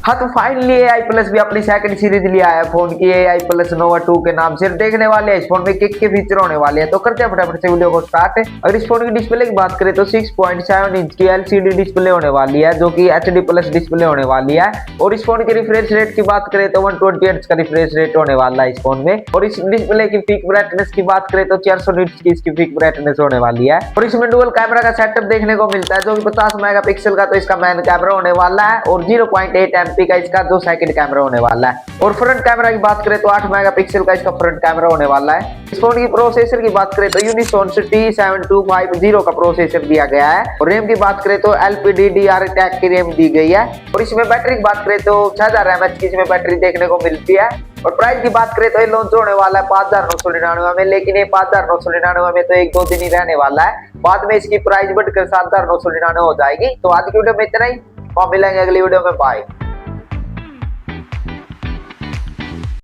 हाँ तो finally AI plus भी अपनी सेकंड सीरीज लिया है फोन की AI प्लस नोवा 2 के नाम से। देखने वाले हैं इस फोन में के फीचर होने वाले हैं, तो करते हैं फटाफट से वीडियो को स्टार्ट। अगर इस फोन की डिस्प्ले की बात करें तो 6.7 इंच की LCD डिस्प्ले होने वाली है, जो कि HD प्लस डिस्प्ले होने वाली है। और इस फोन की रिफ्रेश रेट की बात करें तो 120 हर्ट्ज का रिफ्रेश रेट होने वाला है इस फोन में। और इस डिस्प्ले की पीक ब्राइटनेस की बात करें तो 400 निट्स की इसकी पीक ब्राइटनेस होने वाली है। और इसमें डुअल कैमरा का सेटअप देखने को मिलता है, जो कि 50 मेगापिक्सल का तो इसका मेन कैमरा होने वाला है, और 0.8 MP का इसका जो सेकंड कैमरा होने वाला है। और फ्रंट कैमरा की बात करें तो 8 मेगापिक्सल का इसका फ्रंट कैमरा होने वाला है। इस फोन की प्रोसेसर की बात करें तो यूनिसॉन T7250 का प्रोसेसर दिया गया है। और रैम की बात करें तो LPDDR टैग की रैम दी गई है। और इसमें बैटरी की बात करें तो 6000 mAh की इसमें बैटरी देखने को मिलती है। और प्राइस की बात करें तो ये लॉन्च होने वाला है 5999 में, लेकिन ये 5999 में तो एक दो दिन ही रहने वाला है। बाद में इसकी प्राइस बढ़कर 7999 हो जाएगी। तो आज की वीडियो में इतना ही, मिलेंगे अगली वीडियो में, बाय।